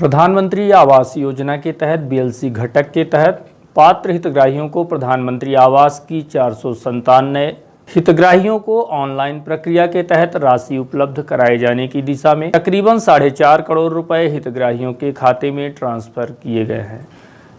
प्रधानमंत्री आवास योजना के तहत बीएलसी घटक के तहत पात्र हितग्राहियों को प्रधानमंत्री आवास की 497 हितग्राहियों को ऑनलाइन प्रक्रिया के तहत राशि उपलब्ध कराए जाने की दिशा में तकरीबन 4.5 करोड़ रुपए हितग्राहियों के खाते में ट्रांसफर किए गए हैं,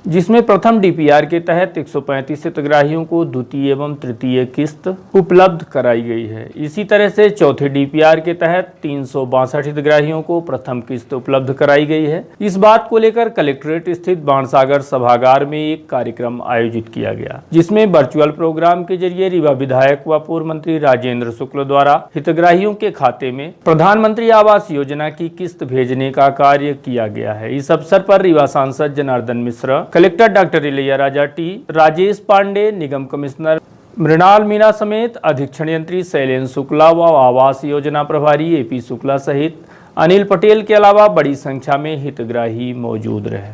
जिसमें प्रथम डीपीआर के तहत 135 हितग्राहियों को द्वितीय एवं तृतीय किस्त उपलब्ध कराई गई है। इसी तरह से चौथे डीपीआर के तहत 362 हितग्राहियों को प्रथम किस्त उपलब्ध कराई गई है। इस बात को लेकर कलेक्ट्रेट स्थित बाणसागर सभागार में एक कार्यक्रम आयोजित किया गया, जिसमें वर्चुअल प्रोग्राम के जरिए रीवा विधायक व पूर्व मंत्री राजेंद्र शुक्ल द्वारा हितग्राहियों के खाते में प्रधानमंत्री आवास योजना की किस्त भेजने का कार्य किया गया है। इस अवसर पर रीवा सांसद Janardan Mishra, collector doctor Ilaiyaraja T, Rajesh Pandey, निगम कमिश्नर मृणाल मीणा समेत अधीक्षण यंत्री शैलेंद्र शुक्ला व आवास योजना प्रभारी एपी शुक्ला सहित अनिल पटेल के अलावा बड़ी संख्या में हितग्राही मौजूद रहे।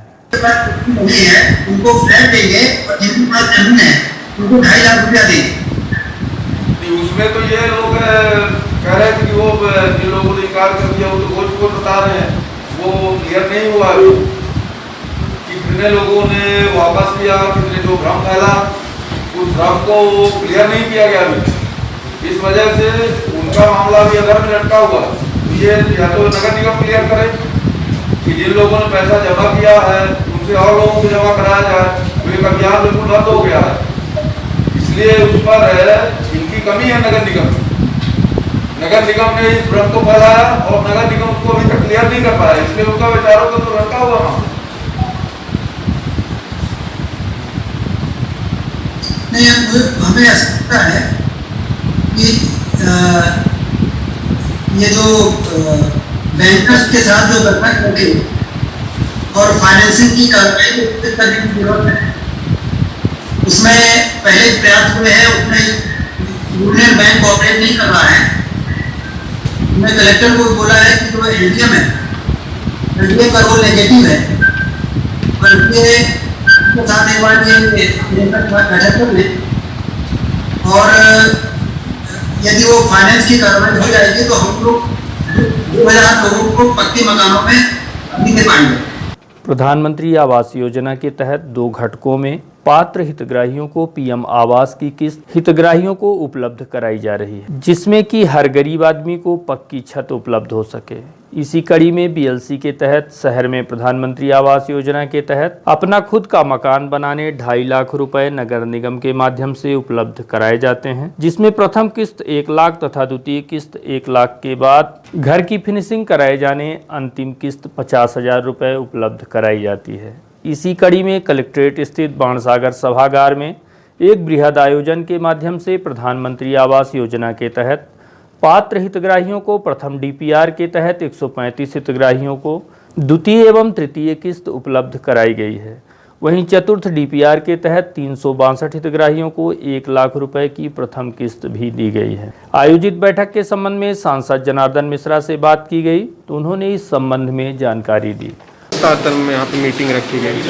उनको फ्लैट देंगे और जिनके पास जमीन है उनको 2.5 लाख रुपया देंगे। उसमें तो ये लोग कह रहे थे कि वो जिन लोगों ने इनकार कर दिया वो तो कुछ बता रहे हैं, वो क्लियर नहीं हुआ अभी। कितने लोगों ने वापस किया, कितने जो भ्रम फैला उस भ्रम को क्लियर नहीं किया गया अभी। इस वजह से उनका मामला भी अगर में लटका हुआ। ये या तो नगर निगम क्लियर करे कि जिन लोगों ने पैसा जमा किया है उनसे और लोगों को जमा कराया जाए, तो एक अभियान बिल्कुल रद्द हो गया है। इसलिए उस पर इनकी कमी है नगर निगम ने इस भ्रम को फैलाया और नगर निगम उसको अभी तक क्लियर नहीं कर पाया, इसलिए उनका विचारों का तो लटका हुआ मामला। नहीं, हमें ऐसा लगता है कि ये जो बैंकर्स के साथ जो घटना घटी और फाइनेंसिंग की कार्रवाई करने की जरूरत है, उसमें पहले प्रयास हुए हैं, उसमें यूनियन बैंक ऑपरेट नहीं कर रहा है। मैं कलेक्टर को बोला है कि जो एलडीएम है, एलडीएम का रोल नेगेटिव है, बल्कि साथ एक बार ये बैठक कर ले और यदि वो फाइनेंस की कार्रवाई हो जाएगी तो हम लोग 2000 लोगों को पक्के मकानों में अभी दे पाएंगे। प्रधानमंत्री आवास योजना के तहत 2 घटकों में पात्र हितग्राहियों को पीएम आवास की किस्त हितग्राहियों को उपलब्ध कराई जा रही है, जिसमें कि हर गरीब आदमी को पक्की छत उपलब्ध हो सके। इसी कड़ी में बीएलसी के तहत शहर में प्रधानमंत्री आवास योजना के तहत अपना खुद का मकान बनाने 2.5 लाख रुपए नगर निगम के माध्यम से उपलब्ध कराए जाते हैं, जिसमें प्रथम किस्त 1 लाख तथा द्वितीय किस्त 1 लाख के बाद घर की फिनिशिंग कराए जाने अंतिम किस्त 50,000 रुपए उपलब्ध कराई जाती है। इसी कड़ी में कलेक्ट्रेट स्थित बाणसागर सभागार में एक बृहद आयोजन के माध्यम से प्रधानमंत्री आवास योजना के तहत पात्र हितग्राहियों को प्रथम डीपीआर के तहत 135 हितग्राहियों को द्वितीय एवं तृतीय किस्त उपलब्ध कराई गई है। वहीं चतुर्थ डीपीआर के तहत 362 हितग्राहियों को 1 लाख रुपए की प्रथम किस्त भी दी गई है। आयोजित बैठक के संबंध में सांसद जनार्दन मिश्रा से बात की गई तो उन्होंने इस संबंध में जानकारी दी। में यहाँ पे मीटिंग रखी गई।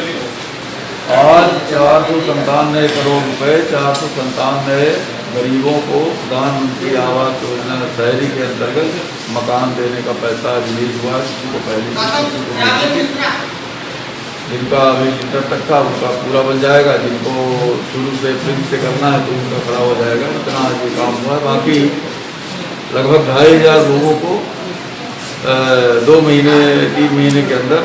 आज 497 करोड़ रुपए 497 गरीबों को प्रधानमंत्री आवास योजना शहरी के अंतर्गत मकान देने का पैसा रिलीज हुआ है। जिनको पहली जिनका अभी इंटर तक था उनका पूरा बन जाएगा, जिनको शुरू से प्रिंट से करना है तो उनका खड़ा हो जाएगा। इतना आज ये काम हुआ है। बाकी लगभग 2,500 लोगों को 2 महीने 3 महीने के अंदर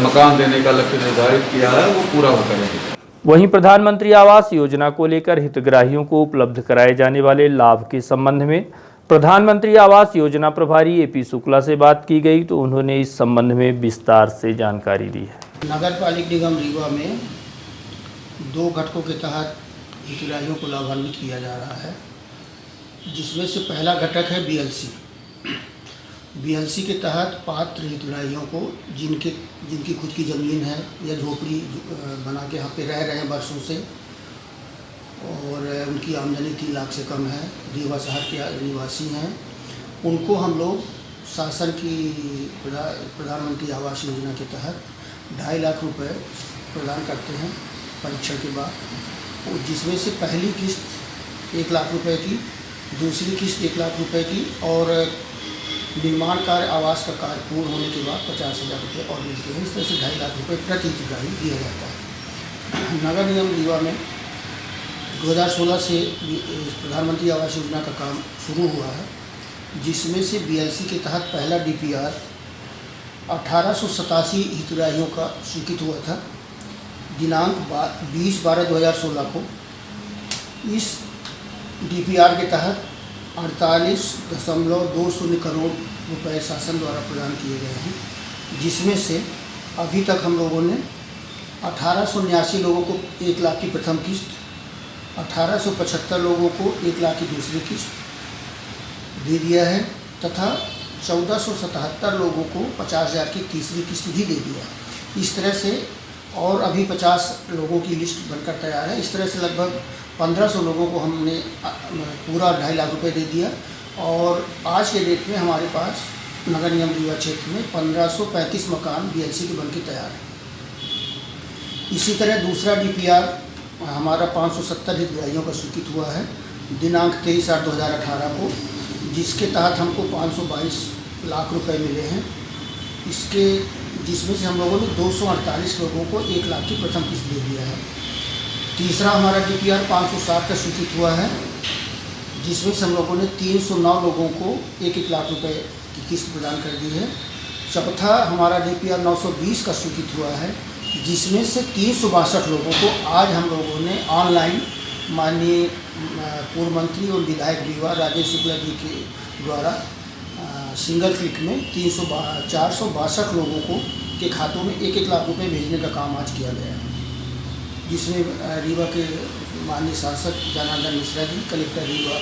मकान देने का लक्ष्य निर्धारित किया है, वो पूरा हो करेंगे। वहीं प्रधानमंत्री आवास योजना को लेकर हितग्राहियों को उपलब्ध कराए जाने वाले लाभ के संबंध में प्रधानमंत्री आवास योजना प्रभारी एपी शुक्ला से बात की गई तो उन्होंने इस संबंध में विस्तार से जानकारी दी है। नगर पालिका निगम रीवा में 2 घटकों के तहत हितग्राहियों को लाभान्वित किया जा रहा है, जिसमें से पहला घटक है बीएलसी के तहत पात्र हितग्राहियों को जिनकी खुद की ज़मीन है या झोपड़ी बना के यहाँ पे रह रहे हैं वर्षों से और उनकी आमदनी 3 लाख से कम है, रीवा शहर के निवासी हैं, उनको हम लोग शासन की प्रधानमंत्री आवास योजना के तहत 2.5 लाख रुपए प्रदान करते हैं परीक्षण के बाद, जिसमें से पहली किस्त 1 लाख रुपए की, दूसरी किस्त 1 लाख रुपए की और निर्माण कार्य आवास का कार्य पूर्ण होने के बाद 50,000 रुपये और मिलते हैं। इस तरह से 2.5 लाख रुपये प्रति हितग्राही दिया जाता है। नगर निगम रीवा में 2016 से प्रधानमंत्री आवास योजना का काम शुरू हुआ है, जिसमें से BLC के तहत पहला DPR 1887 हितग्राहियों का स्वीकृत हुआ था दिनांक 20/12/2016 को। इस DPR के तहत 48.20 करोड़ रुपए शासन द्वारा प्रदान किए गए हैं, जिसमें से अभी तक हम लोगों ने 1879 लोगों को 1 लाख की प्रथम किस्त, 1875 लोगों को 1 लाख की दूसरी किस्त दे दिया है तथा 1477 लोगों को 50,000 की तीसरी किस्त भी दे दिया है। इस तरह से और अभी 50 लोगों की लिस्ट बनकर तैयार है। इस तरह से लगभग 1500 लोगों को हमने पूरा 2.5 लाख रुपए दे दिया और आज के डेट में हमारे पास नगर निगम रीवा क्षेत्र में 1535 मकान BLC के बनके तैयार है। इसी तरह दूसरा DPR हमारा 570 हितग्राहियों का स्वीकृत हुआ है दिनांक 23/8/2018 को, जिसके तहत हमको 522 लाख रुपए मिले हैं। जिसमें से हम लोगों ने 248 लोगों को 1 लाख की प्रथम किस्त दे दिया है। तीसरा हमारा DPR 560 का स्वीकृत हुआ है, जिसमें से हम लोगों ने 309 लोगों को 1-1 लाख रुपए की किस्त प्रदान कर दी है। चौथा हमारा DPR 920 का स्वीकृत हुआ है, जिसमें से 362 लोगों को आज हम लोगों ने ऑनलाइन माननीय पूर्व मंत्री और विधायक रीवा राजेश शुक्ला जी के द्वारा सिंगल क्लिक में 462 लोगों को के खातों में 1-1 लाख रुपए भेजने का काम आज किया गया है, जिसमें रीवा के माननीय सांसद जनार्दन मिश्रा जी, कलेक्टर रीवा,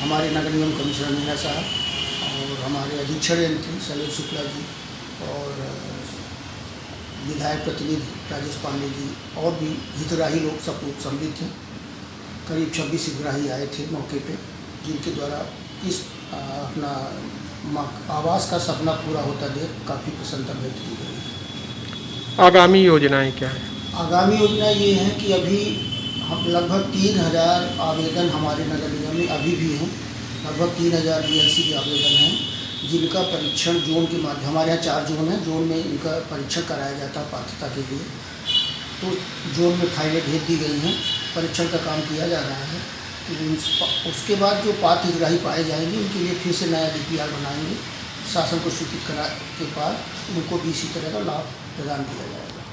हमारे नगर निगम कमिश्नर मीना साहब और हमारे अधीक्षण यंत्री शैलेश शुक्ला जी और विधायक प्रतिनिधि राजेश पांडे जी और भी हितग्राही लोग सब लोग सम्मिलित थे। करीब 26 हितग्राही आए थे मौके पे, जिनके द्वारा इस अपना आवास का सपना पूरा होता देख काफ़ी प्रसन्नता व्यक्त की गई है। आगामी योजनाएं क्या है? आगामी योजना ये है कि अभी हम लगभग 3000 आवेदन हमारे नगर निगम में अभी भी हैं। लगभग 3000 BLC के आवेदन हैं, जिनका परीक्षण जोन के माध्यम, हमारे यहाँ 4 जोन हैं, जोन में इनका परीक्षण कराया जाता है पात्रता के लिए। तो जोन में फाइलें भेज दी गई हैं, परीक्षण का काम किया जा रहा है। उसके बाद जो पात्र हितग्राही पाए जाएंगे उनके लिए फिर से नया DPR बनाएंगे। शासन को स्वीकृत करा के बाद उनको भी इसी तरह का लाभ प्रदान किया जाएगा।